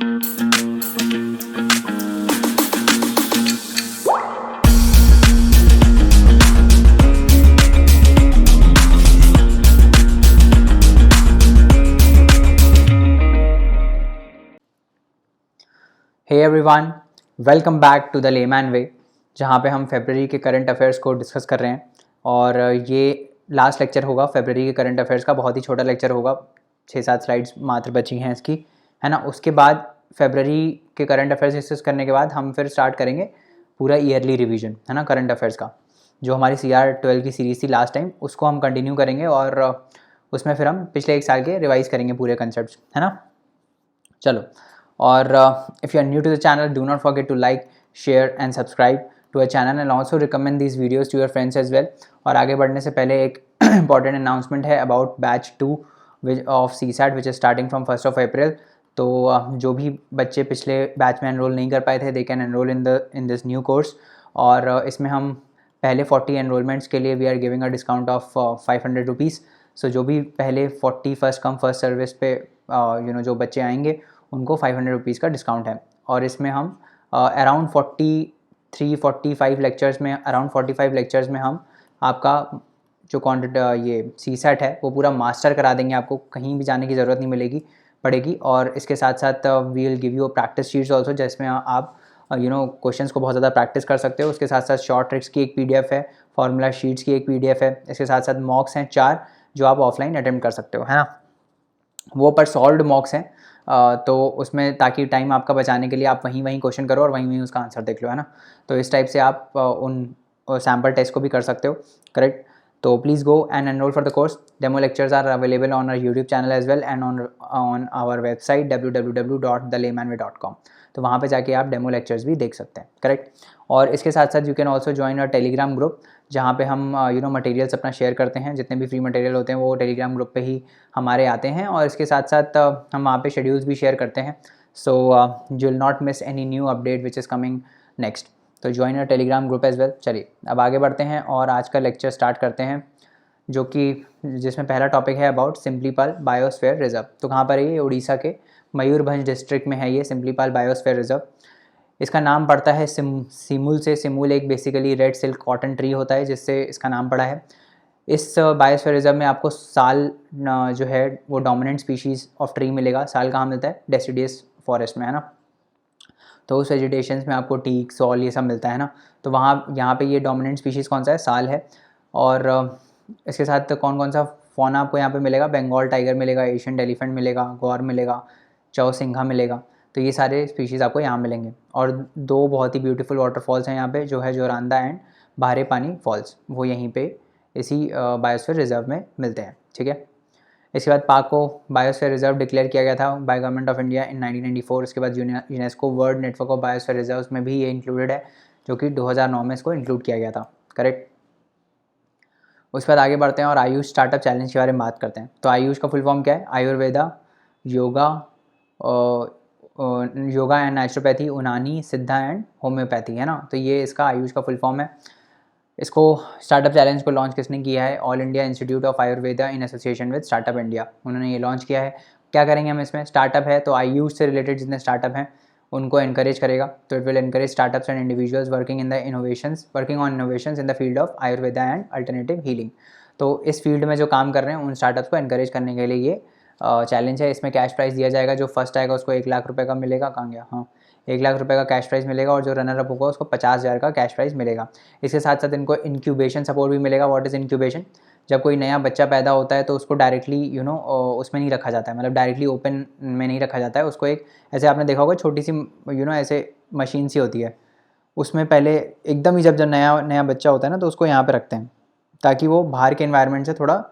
Hey everyone, welcome back to the layman way, जहाँ पे हम फेबररी के करंट अफेयर्स को डिस्कस कर रहे हैं। और ये लास्ट लेक्चर होगा फेबररी के करंट अफेयर्स का। बहुत ही छोटा लेक्चर होगा, 6-7 स्लाइड्स मात्र बची हैं इसकी, है ना। उसके बाद फेबररी के करंट अफेयर्स डिस्कस करने के बाद हम फिर स्टार्ट करेंगे पूरा ईयरली रिवीजन, है ना, करंट अफेयर्स का। जो हमारी CR12 की सीरीज़ थी लास्ट टाइम, उसको हम कंटिन्यू करेंगे और उसमें फिर हम पिछले 1 साल के रिवाइज़ करेंगे पूरे कंसेप्ट, है ना। चलो, और if you are new to the channel, do not forget to like, share and subscribe to our channel and also recommend these videos to your friends as well. और आगे बढ़ने से पहले एक important announcement है about batch 2 of CSAT which is starting from 1st of April. तो जो भी बच्चे पिछले बैच में एनरोल नहीं कर पाए थे, they can enroll in this new course. और इसमें हम पहले 40 एनरोलमेंट्स के लिए we are giving a discount of 500 rupees. So जो भी पहले 40 फर्स्ट कम फर्स्ट सर्विस पे जो बच्चे आएंगे उनको 500 रुपीज़ का डिस्काउंट है। और इसमें हम अराउंड 45 लेक्चर्स में हम आपका जो ये CSAT है वो पूरा मास्टर करा देंगे। आपको कहीं भी जाने की ज़रूरत नहीं पड़ेगी। और इसके साथ साथ we will give you practice sheets also, जिसमें आप क्वेश्चंस को बहुत ज़्यादा प्रैक्टिस कर सकते हो। उसके साथ साथ शॉर्ट ट्रिक्स की एक PDF है, फार्मूला शीट्स की एक PDF है। इसके साथ साथ मॉक्स हैं 4 जो आप ऑफलाइन अटेम्प्ट कर सकते हो, है ना। वो पर सॉल्व्ड मॉक्स हैं, तो उसमें ताकि टाइम आपका बचाने के लिए आप वहीं क्वेश्चन करो और वहीं उसका आंसर देख लो, है ना। तो इस टाइप से आप उन सैम्पल टेस्ट को भी कर सकते हो, करेक्ट। तो please go and enrol for the course. Demo lectures are available on our YouTube channel as well and on our website www.thelaymanway.com। तो वहाँ पे जाके आप डेमो लेक्चर्स भी देख सकते हैं, करेक्ट। और इसके साथ साथ you can also join a Telegram group, जहाँ पे हम मटेरियल्स अपना शेयर करते हैं। जितने भी फ्री मटेरियल होते हैं वो टेलीग्राम ग्रुप पे ही हमारे आते हैं। और इसके साथ साथ हम वहाँ पे शेड्यूल्स भी शेयर करते हैं। So you will not miss any new update which is coming next. तो join a Telegram group as well. चलिए अब आगे बढ़ते हैं और आज का लेक्चर स्टार्ट करते हैं, जिसमें पहला टॉपिक है अबाउट सिम्पलीपाल बायोस्फीयर रिजर्व। तो कहाँ पर है ये? उड़ीसा के मयूरभंज डिस्ट्रिक्ट में है ये सिम्पलीपाल बायोस्फीयर रिजर्व। इसका नाम पड़ता है सिमुल से। सिमुल एक basically red silk cotton tree होता है जिससे इसका नाम पड़ा है। इस बायोस्फीयर रिजर्व में आपको साल जो है वो डोमिनेंट स्पीशीज़ ऑफ ट्री मिलेगा। साल कहाँ मिलता है? डेसिडियस फॉरेस्ट में, है ना। तो उस वेजिटेशंस में आपको टीक, सॉल ये सब मिलता है ना। तो यहाँ पे ये डोमिनेंट स्पीशीज़ कौन सा है? साल है। और इसके साथ कौन कौन सा फौना आपको यहाँ पे मिलेगा? बंगाल टाइगर मिलेगा, एशियन एलिफेंट मिलेगा, गौर मिलेगा, चौसिंघा मिलेगा। तो ये सारे स्पीशीज़ आपको यहाँ मिलेंगे। और 2 बहुत ही ब्यूटीफुल वाटरफॉल्स हैं यहाँ पे, जो है जोरांदा एंड भारे पानी फॉल्स। वो यहीं पे इसी बायोस्फीयर रिजर्व में मिलते हैं, ठीक है। इसके बाद पाक को बायोस्फीयर रिजर्व डिक्लेयर किया गया था by government of India in 1994। उसके बाद UNESCO world network of biosphere reserves में भी ये इंक्लूडेड है, जो कि 2009 में इसको इंक्लूड किया गया था, करेक्ट। उसके बाद आगे बढ़ते हैं और आयुष स्टार्टअप चैलेंज के बारे में बात करते हैं। तो आयुष का फुल फॉर्म क्या है? आयुर्वेदा, योगा एंड नेचुरोपैथी, यूनानी, सिद्धा एंड होम्योपैथी, है ना। तो ये इसका आयुष का फुल फॉर्म है। इसको स्टार्टअप चैलेंज को लॉन्च किसने किया है? All India institute of Ayurveda in association with startup India, उन्होंने ये लॉन्च किया है। क्या करेंगे हम इसमें? स्टार्टअप है तो आयुष से रिलेटेड जितने स्टार्टअप हैं उनको एनकरेज करेगा। तो it will encourage startups and individuals working on innovations in the field of Ayurveda and alternative healing. तो इस फील्ड में जो काम कर रहे हैं उन स्टार्टअप्स को एनकरेज करने के लिए ये चैलेंज है। इसमें कैश प्राइज़ दिया जाएगा। जो फर्स्ट आएगा उसको 1 लाख रुपये का मिलेगा। कहाँ गया? हाँ, 1 लाख रुपये का कैश प्राइज़ मिलेगा। और जो रनर अप होगा उसको 50,000 का कैश प्राइज़ मिलेगा। इसके साथ साथ इनको इंक्यूबेशन सपोर्ट भी मिलेगा। What is incubation? जब कोई नया बच्चा पैदा होता है तो उसको डायरेक्टली उसमें नहीं रखा जाता है, मतलब डायरेक्टली ओपन में नहीं रखा जाता है। उसको एक ऐसे आपने देखा होगा छोटी सी ऐसे मशीन सी होती है, उसमें पहले एकदम ही जब नया बच्चा होता है ना तो उसको यहाँ पे रखते हैं ताकि वो बाहर के एनवायरनमेंट से थोड़ा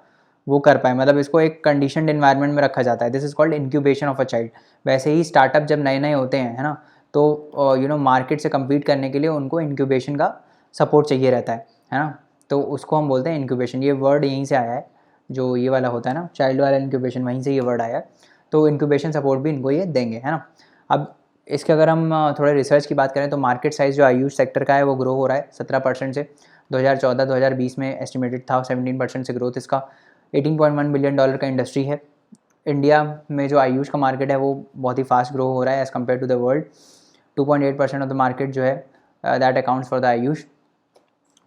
वो कर पाए, मतलब इसको एक कंडीशनड एनवायरनमेंट में रखा जाता है। This is called incubation of a child. वैसे ही स्टार्टअप जब नए होते हैं, है ना, तो मार्केट से कम्पीट करने के लिए उनको इंक्यूबेशन का सपोर्ट चाहिए रहता है ना। तो उसको हम बोलते हैं इंक्यूबेशन। ये वर्ड यहीं से आया है, जो ये वाला होता है ना चाइल्ड वाला इंक्यूबेशन, वहीं से ये वर्ड आया है। तो इंक्यूबेशन सपोर्ट भी इनको ये देंगे, है ना। अब इसके अगर हम थोड़े रिसर्च की बात करें तो मार्केट साइज़ जो आयुष सेक्टर का है वो ग्रो हो रहा है 17% से। 2014-2020 में एस्टिमेटेड था 17% से ग्रोथ इसका। $18.1 बिलियन का इंडस्ट्री है। इंडिया में जो आयुष का मार्केट है वो बहुत ही फास्ट ग्रो हो रहा है as compare to the world. 2.8% of the market जो है that accounts for the AYUSH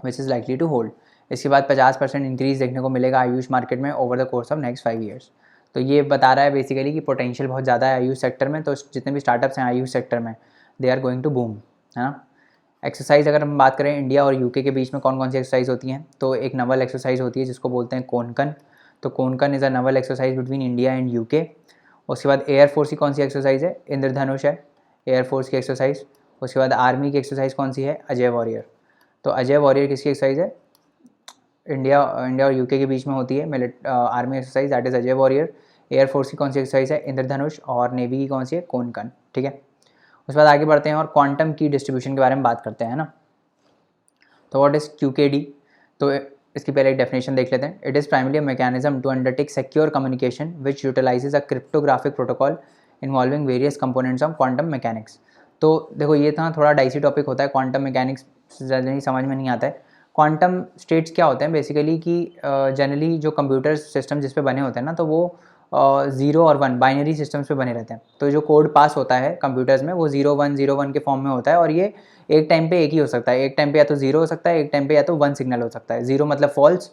which is likely to hold. इसके बाद 50% इंक्रीज़ देखने को मिलेगा आयुष मार्केट में over the course of next 5 years. तो ये बता रहा है बेसिकली कि पोटेंशियल बहुत ज़्यादा है आयुष सेक्टर में, तो जितने भी स्टार्टअप्स हैं आयुष सेक्टर में they are going to boom, है ना। एक्सरसाइज अगर हम बात करें इंडिया और यूके के बीच में कौन कौन सी एक्सरसाइज होती हैं, तो एक नवल एक्सरसाइज होती है जिसको बोलते हैं कोनकन। तो Konkan is a naval exercise between India and UK. उसके बाद एयरफोर्स की कौन सी एक्सरसाइज है, इंद्रधनुष है एयरफोर्स की एक्सरसाइज। उसके बाद आर्मी की एक्सरसाइज कौन सी है, अजय वॉरियर। तो अजय वॉरियर किसकी एक्सरसाइज है, इंडिया और यूके के बीच में होती है army exercise, that is Ajay warrior. Air force की कौन सी एक्सरसाइज है, इंद्रधनुष। और नेवी की कौन सी है, कोनकन, ठीक है। उसके बाद आगे बढ़ते हैं और क्वांटम की डिस्ट्रीब्यूशन के बारे में बात करते हैं ना। तो व्हाट इज़ QKD, तो इसकी पहले एक डेफिनेशन देख लेते हैं। It is primarily a mechanism to undertake secure communication which utilises a cryptographic protocol involving various components of quantum mechanics. तो देखो ये था थोड़ा डाइसी टॉपिक होता है, क्वांटम मैकेनिक्स जनरली समझ में नहीं आता है। क्वांटम स्टेट्स क्या होते हैं बेसिकली कि जनरली जो कंप्यूटर सिस्टम जिस पे बने होते हैं ना, तो वो 0 और 1 बाइनरी सिस्टम्स पे बने रहते हैं। तो जो कोड पास होता है कंप्यूटर्स में वो 0 1 0 1 के फॉर्म में होता है, और ये एक टाइम पे एक ही हो सकता है। एक टाइम पे या तो 0 हो सकता है, एक टाइम पे या तो 1 सिग्नल हो सकता है। 0 मतलब फॉल्स,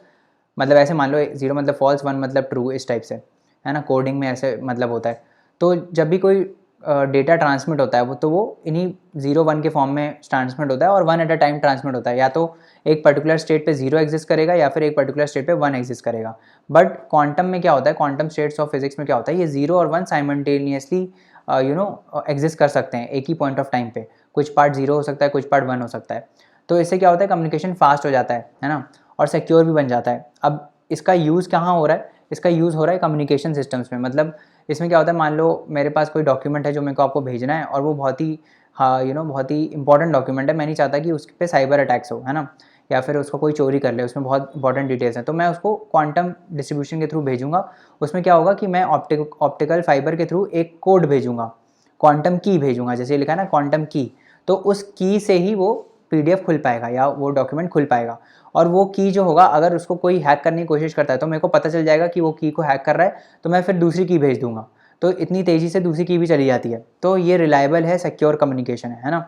मतलब ऐसे मान लो 0 मतलब फॉल्स, 1 मतलब ट्रू, इस टाइप से, है ना। कोडिंग में ऐसे मतलब होता है। तो जब भी कोई डेटा ट्रांसमिट होता है वो इन्हीं 0 1 के फॉर्म में ट्रांसमिट होता है, और 1 एट अ टाइम ट्रांसमिट होता है। या तो एक पर्टिकुलर स्टेट पे 0 एग्जिस्ट करेगा या फिर एक पर्टिकुलर स्टेट पे 1 एग्जिस्ट करेगा। बट क्वांटम में क्या होता है, क्वांटम स्टेट्स ऑफ फिजिक्स में क्या होता है, ये 0 और 1 साइमल्टेनियसली एग्जिस्ट कर सकते हैं एक ही पॉइंट ऑफ टाइम पे। कुछ पार्ट 0 हो सकता है, कुछ पार्ट 1 हो सकता है। तो इससे क्या होता है, कम्युनिकेशन फास्ट हो जाता है ना, और सिक्योर भी बन जाता है। अब इसका यूज़ कहाँ हो रहा है, इसका यूज़ हो रहा है कम्युनिकेशन सिस्टम्स में। मतलब इसमें क्या होता है, मान लो मेरे पास कोई डॉक्यूमेंट है जो मेरे को आपको भेजना है, और वो बहुत ही बहुत ही इंपॉर्टेंट डॉक्यूमेंट है। मैं नहीं चाहता कि उस पर साइबर अटैक्स हो, है ना, या फिर उसको कोई चोरी कर ले, उसमें बहुत इंपॉर्टेंट डिटेल्स हैं। तो मैं उसको क्वांटम डिस्ट्रीब्यूशन के थ्रू भेजूंगा। उसमें क्या होगा कि मैं ऑप्टिकल फाइबर के थ्रू एक कोड भेजूंगा, क्वांटम की भेजूंगा, जैसे लिखा है ना क्वांटम की। तो उस की से ही वो PDF खुल पाएगा या वो डॉक्यूमेंट खुल पाएगा। और वो की जो होगा, अगर उसको कोई हैक करने की कोशिश करता है तो मेरे को पता चल जाएगा कि वो की को हैक कर रहा है, तो मैं फिर दूसरी की भेज दूंगा। तो इतनी तेज़ी से दूसरी की भी चली जाती है। तो ये रिलायबल है, सिक्योर कम्युनिकेशन है ना।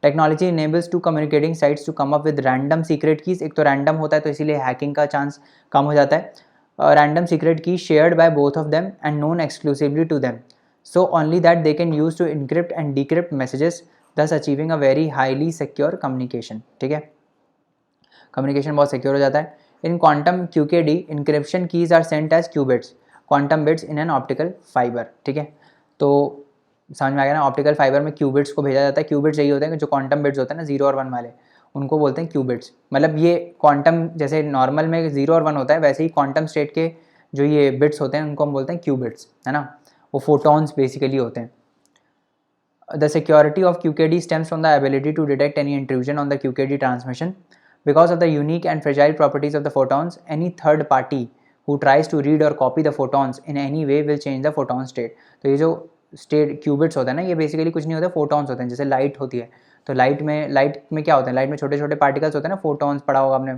Technology enables two communicating sites to come up with random secret keys. एक तो रैंडम होता है तो इसीलिए हैकिंग का चांस कम हो जाता है। Random secret key shared by both of them and known exclusively to them, so only that they can use to encrypt and decrypt messages, thus achieving a very highly secure communication, ठीक है। Communication बहुत सिक्योर हो जाता है। In quantum QKD encryption keys are sent as qubits, quantum bits in an optical fibre, ठीक है। तो समझ में आ गया ना, ऑप्टिकल फाइबर में क्यूबिट्स को भेजा जाता है। क्यूबिट्स यही होते हैं जो क्वांटम बिट्स होते हैं ना, 0 और 1 वाले, उनको बोलते हैं क्यूबिट्स। मतलब ये क्वांटम जैसे नॉर्मल में 0 और 1 होता है, वैसे ही क्वांटम स्टेट के जो ये बिट्स होते हैं उनको हम बोलते हैं क्यूबिट्स, है ना। वो फोटॉन्स बेसिकली होते हैं। The security of QKD stems from the ability to detect any intrusion on the QKD transmission. Because of the unique and fragile properties of the photons, any third party who tries to read or copy the photons in any way will change the photon state. तो ये जो state qubits होता है ना, ये basically कुछ नहीं होता, फोटॉन्स होते हैं। जैसे लाइट होती है, तो लाइट में क्या होते हैं, लाइट में छोटे छोटे पार्टिकल्स होते हैं ना, फोटॉन्स पढ़ा होगा आपने,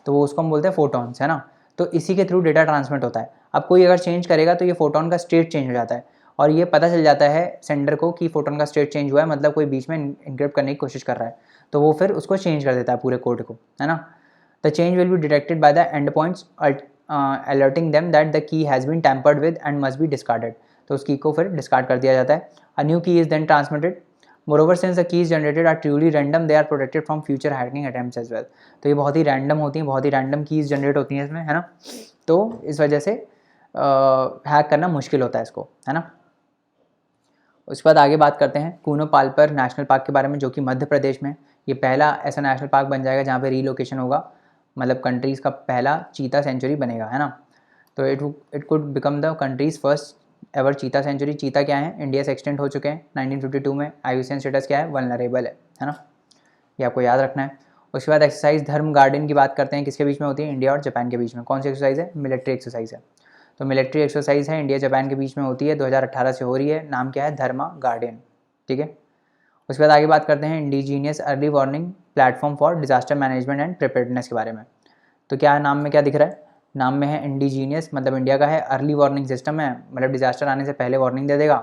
तो वो उसको हम बोलते हैं फोटॉन्स, है ना। तो इसी के थ्रू डेटा ट्रांसमिट होता है। अब कोई अगर चेंज करेगा तो ये फोटोन का स्टेट चेंज हो जाता है, और ये पता चल जाता है सेंडर को कि फोटोन का स्टेट चेंज हुआ है, मतलब कोई बीच में इनक्रिप्ट करने की कोशिश कर रहा है। तो वो फिर उसको चेंज कर देता है पूरे कोड को, है ना। The change will be detected by the end points alerting them that the key has been tampered with and must be discarded. तो उस की को फिर डिस्कार्ड कर दिया जाता है। A new key is then transmitted. Moreover, since the keys generated are truly random, they are protected from future hacking attempts as well. तो ये बहुत ही रैंडम होती हैं, बहुत ही रैंडम कीज़ जनरेट होती हैं इसमें, है ना। तो इस वजह से हैक करना मुश्किल होता है इसको, है ना। उसके बाद आगे बात करते हैं कूनो पाल्पर नेशनल पार्क के बारे में, जो कि मध्य प्रदेश में ये पहला ऐसा नेशनल पार्क बन जाएगा जहाँ पे रीलोकेशन होगा, मतलब कंट्रीज़ का पहला चीता सेंचुरी बनेगा, है ना। तो it could become the countries first ever चीता सेंचुरी। चीता क्या है, इंडिया से एक्सटेंड हो चुके हैं 1952 में। IUCN स्टेटस क्या है, वल्नरेबल है ना। ये आपको याद रखना है। उसके बाद एक्सरसाइज धर्म गार्डन की बात करते हैं, किसके बीच में होती है, इंडिया और जापान के बीच में। कौन सी एक्सरसाइज है, मिलिट्री एक्सरसाइज है। तो मिलिट्री एक्सरसाइज है, इंडिया जापान के बीच में होती है, 2018 से हो रही है। नाम क्या है, धर्मा गार्डन, ठीक है। उसके बाद आगे बात करते हैं indigenous early warning platform for disaster management and preparedness के बारे में। तो क्या नाम में क्या दिख रहा है, नाम में है इंडिजीनियस, मतलब इंडिया का है। अर्ली वार्निंग सिस्टम है, मतलब डिज़ास्टर आने से पहले वार्निंग दे देगा।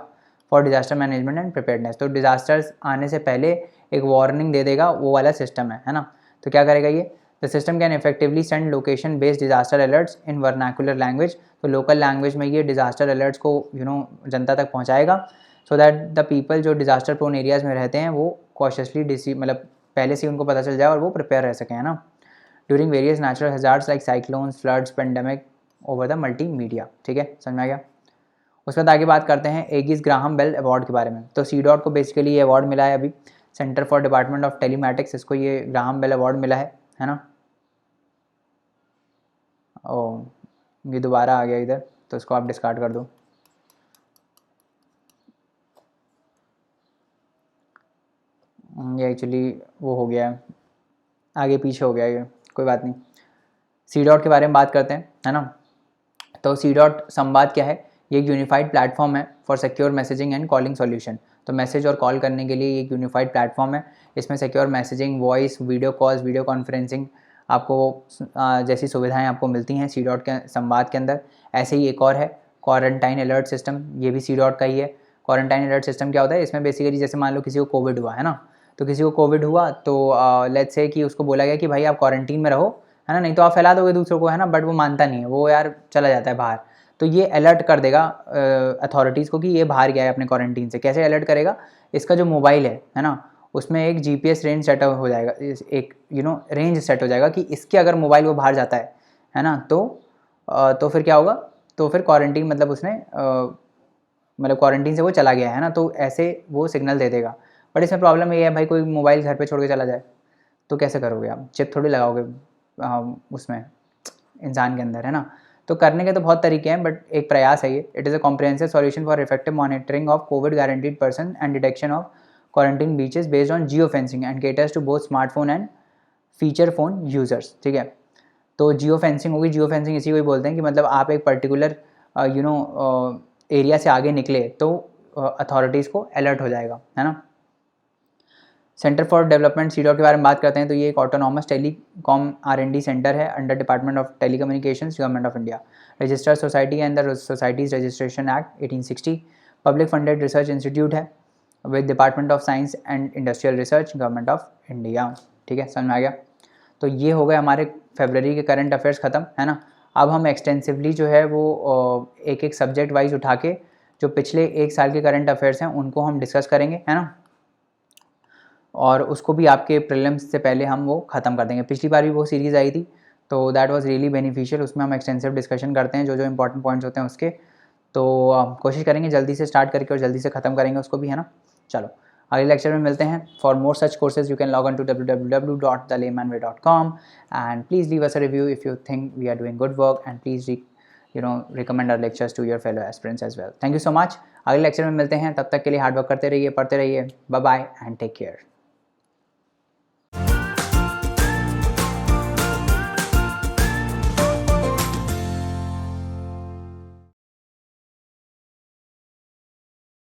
For disaster management and preparedness, तो डिज़ास्टर्स आने से पहले एक वार्निंग दे देगा, वो वाला सिस्टम है ना। तो क्या करेगा ये, the system can effectively send location based disaster alerts in vernacular language, तो लोकल लैंग्वेज में ये डिज़ास्टर अलर्ट्स को जनता तक पहुँचाएगा, सो दैट द पीपल जो डिज़ास्टर प्रोन एरियाज़ में रहते हैं वो कॉशियसली मतलब पहले से उनको पता चल जाए और वो प्रिपेयर रह सकें, है ना। During various natural hazards like cyclones, floods, pandemic over the multimedia, ठीक है, समझ में आ गया। उसके बाद आगे बात करते हैं एगिस ग्राहम बेल अवार्ड के बारे में। तो सी डॉट को बेसिकली ये अवार्ड मिला है अभी, centre for department of telematics, इसको ये ग्राहम बेल अवार्ड मिला है ना। ओ, ये दोबारा आ गया इधर, तो इसको आप डिस्कार्ड कर दो। ये एक्चुअली वो हो गया है, आगे पीछे हो गया ये, कोई बात नहीं। सी डॉट के बारे में बात करते हैं, है ना। तो सी डॉट संवाद क्या है, ये एक यूनिफाइड प्लेटफॉर्म है for secure messaging and calling solution. तो मैसेज और कॉल करने के लिए ये एक यूनिफाइड प्लेटफॉर्म है। इसमें secure messaging, voice, video calls, video conferencing आपको जैसी सुविधाएं आपको मिलती हैं सी डॉट के संवाद के अंदर। ऐसे ही एक और है क्वारंटाइन अलर्ट सिस्टम, ये भी सी डॉट का ही है। क्वारंटाइन अलर्ट सिस्टम क्या होता है, इसमें बेसिकली जैसे मान लो किसी को कोविड हुआ, है ना। तो किसी को कोविड हुआ तो लेट्स से कि उसको बोला गया कि भाई आप क्वारंटीन में रहो, है ना, नहीं तो आप फैला दोगे दूसरों को, है ना। बट वो मानता नहीं है, वो यार चला जाता है बाहर। तो ये अलर्ट कर देगा अथॉरिटीज़ को कि ये बाहर गया है अपने क्वारंटीन से। कैसे अलर्ट करेगा, इसका जो मोबाइल है ना, उसमें एक जीपीएस रेंज सेट हो जाएगा, एक रेंज सेट हो जाएगा कि इसके अगर मोबाइल वो बाहर जाता है ना, तो फिर क्या होगा, तो फिर क्वारंटीन मतलब उसने मतलब क्वारंटीन से वो चला गया है ना, तो ऐसे वो सिग्नल दे देगा। बट इसमें प्रॉब्लम ये है भाई, कोई मोबाइल घर पे छोड़ के चला जाए तो कैसे करोगे आप, चिप थोड़ी लगाओगे उसमें इंसान के अंदर, है ना। तो करने के तो बहुत तरीके हैं, बट एक प्रयास है ये। It is a comprehensive solution for effective monitoring of COVID quarantined person and detection of quarantine breaches based on geofencing and caters to both smartphone and feature phone users, ठीक है। तो geo fencing होगी, geo fencing इसी को ही बोलते हैं कि मतलब आप एक पर्टिकुलर एरिया से आगे निकले तो अथॉरिटीज़ को अलर्ट हो जाएगा, है ना। Center for development C dot के बारे में बात करते हैं, तो ये एक ऑटोनॉमस टेलीकॉम R&D सेंटर है under department of telecommunications, government of India. Registered society है under societies registration act 1860। Public funded research institute है with department of science and industrial research, government of India, ठीक है, समझ में आ गया। तो ये हो गए हमारे फरवरी के करंट अफेयर्स ख़त्म, है ना। अब हम एक्सटेंसिवली जो है वो एक एक सब्जेक्ट वाइज उठा के जो पिछले एक साल के करंट अफेयर्स हैं उनको हम डिस्कस करेंगे, है ना। और उसको भी आपके प्रीलिम्स से पहले हम वो ख़त्म कर देंगे। पिछली बार भी वो सीरीज़ आई थी, तो दैट वाज रियली बेनिफिशियल। उसमें हम एक्सटेंसिव डिस्कशन करते हैं जो जो इंपॉर्टेंट पॉइंट्स होते हैं उसके। तो कोशिश करेंगे जल्दी से स्टार्ट करके और जल्दी से ख़त्म करेंगे उसको भी, है ना। चलो अगले लेक्चर में मिलते हैं। For more such courses you can log on to www.thelaymanway.com and please leave us a review if you think we are doing good work and please recommend our lectures to your fellow aspirants as well. Thank you so much. अगले lecture में मिलते हैं, तब तक के लिए hard work करते रहिए, पढ़ते रहिए। Bye bye and take care.